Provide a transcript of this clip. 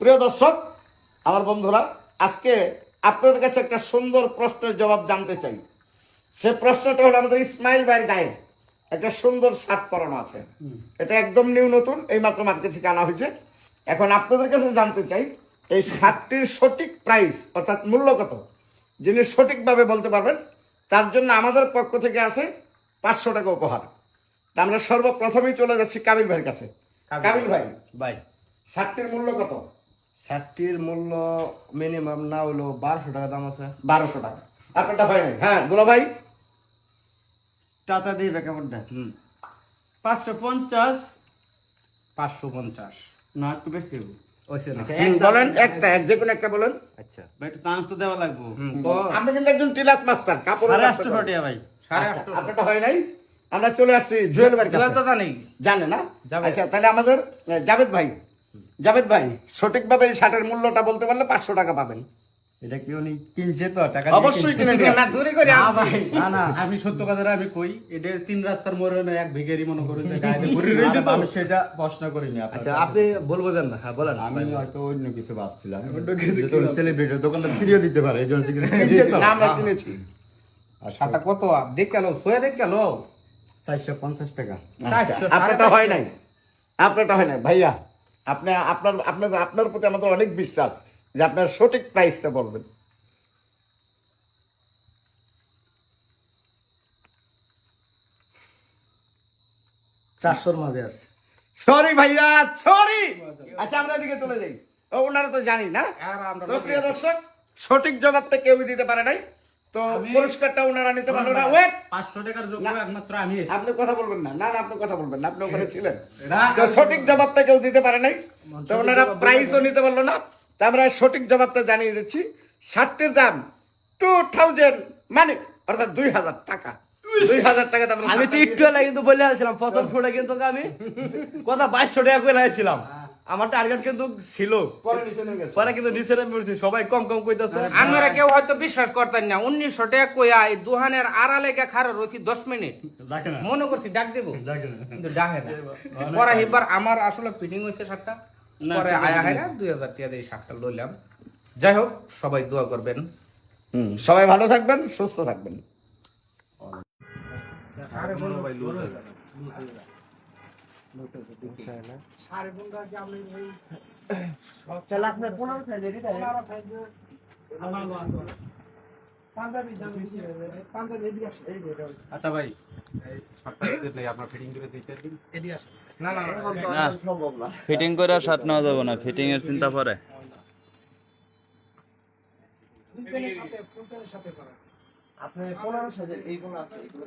প্রিয় দর্শক, আমার বন্ধুরা, আজকে আপনাদের কাছে একটা সুন্দর প্রশ্নের জবাব জানতে চাই। সে প্রশ্নটা হলো, আমাদের ইসমাইল ভাইয়ের গায়ে একটা সুন্দর শার্ট পরানো আছে, এটা একদম নিউ নতুন, এইমাত্র মার্কেট থেকে আনা হয়েছে। এখন আপনাদের কাছে জানতে চাই, এই শার্টটির সঠিক প্রাইস অর্থাৎ মূল্য কত। যিনি সঠিকভাবে বলতে পারবেন তার জন্য আমাদের পক্ষ থেকে আছে 500 টাকা উপহার। তা আমরা সর্বপ্রথমেই চলে যাচ্ছি কাবিল ভাইয়ের কাছে। কাবিল ভাই, ভাই শার্টটির মূল্য কত? শার্টটির মূল্য মিনিমাম না হলো 1200 টাকা দাম আছে। 1200 টাকা। আপনারটা হয় নাই? হ্যাঁ দুলা ভাই, টাটা দিয়ে ব্যাকআপটা 550 550 না একটু বেশি হবে। বলেন একটা, যে কোনো একটা বলেন। আচ্ছা ভাই একটু চান্স তো দেওয়া লাগবে। আপনি কিন্তু একজন টিলাস মাস্টার, কাপড় 850 টাকা ভাই। আপনারটা হয় নাই। আমরা চলে আসছি জুয়েল ভাইয়ের কাছে। জানি জানে না? আচ্ছা, তাহলে আমাদের জাভেদ ভাই, জাভেদ ভাই সঠিকভাবে এই শার্টের মূল্যটা বলতে পারলে 500 টাকা পাবেন। এটা কি উনি কিনছে তো টাকা অবশ্যই কিনে নিয়ে না চুরি করে আনছি। না না আমি সত্য কথা আমি কই এটা তিন রাস্তার মোড়ে না এক ভিখারি মনে করেন যে গায়ে ঘুরে রইছে তো আমি সেটা প্রশ্ন করিনি। আচ্ছা আপনি বলবো জান না? হ্যাঁ বলেন। আমি হয়তো অন্য কিছু ভাবছিলাম, যেহেতু সেলিব্রিটি দোকানদার ফ্রিও দিতে পারে এই জন্য না, আমরা কিনেছি। শার্টটা কত দেখ গেল, সোয়া দেখ গেল 450 টাকা। আপনারটা হয় নাই, আপনারটা হয় নাই ভাইয়া। আপনি আপনার প্রতি আমাদের অনেক বিশ্বাস যে আপনার সঠিক প্রাইসটা বলবেন। চারশোর মাঝে আছে। সরি ভাইয়া, সরি। আচ্ছা আমরা এদিকে চলে যাই। ওনারা তো জানি না। তো প্রিয় দর্শক, সঠিক জবাবটা কেউ দিতে পারে নাই, তো পুরস্কারটা ওনারা নিতে পারলো না। ওয়েট, 500 টাকার যোগ্য একমাত্র আমি। আপনি কথা বলবেন না। না না, আপনি কথা বলবেন না, আপনি ওখানে ছিলেন। তো সঠিক জবাবটা কেউ দিতে পারে নাই, তো ওনারা প্রাইসও নিতে পারলো না। তা আমরা সঠিক জবাবটা জানিয়ে দিচ্ছি। শার্টের দাম 2000 মানে অর্থাৎ 2000 টাকা। 2000 টাকা দাম। আমি তো একটু আগে কিন্তু বলে আসছিলাম প্রথম ফোটা কিন্তু আমি কথা 2200 টাকা করে আসছিলাম। আমার টার্গেট কিন্তু ছিল, পরে নিচে নেমে গেছে। পরে কিন্তু নিচে নেমে পড়ছি, সবাই কম কম কইতাছে। আমরা কেউ হয়তো বিশ্বাস করতেন না। 1900 টাকা কইয়া এই দোহানের আড়ালে গা খারো রইছি 10 মিনিট, মনে করছি ডাক দেবো, কিন্তু ডাকে না। পরে এবার আমার আসলে ফিটিং হইছে শার্টটা, পরে আয়া হাইরা 2000 টাকা দিয়ে শার্টটা লইলাম। যাই হোক, সবাই দোয়া করবেন। সবাই ভালো থাকবেন, সুস্থ থাকবেন। আচ্ছা ভাই, আপনার ফিটিং করে দিতে দিন। না না না, ফিটিং করে শার্ট নেওয়া যাবে না, ফিটিং এর চিন্তা পরে। আপনি 15 সাইজের এইগুলো আছে, এইগুলো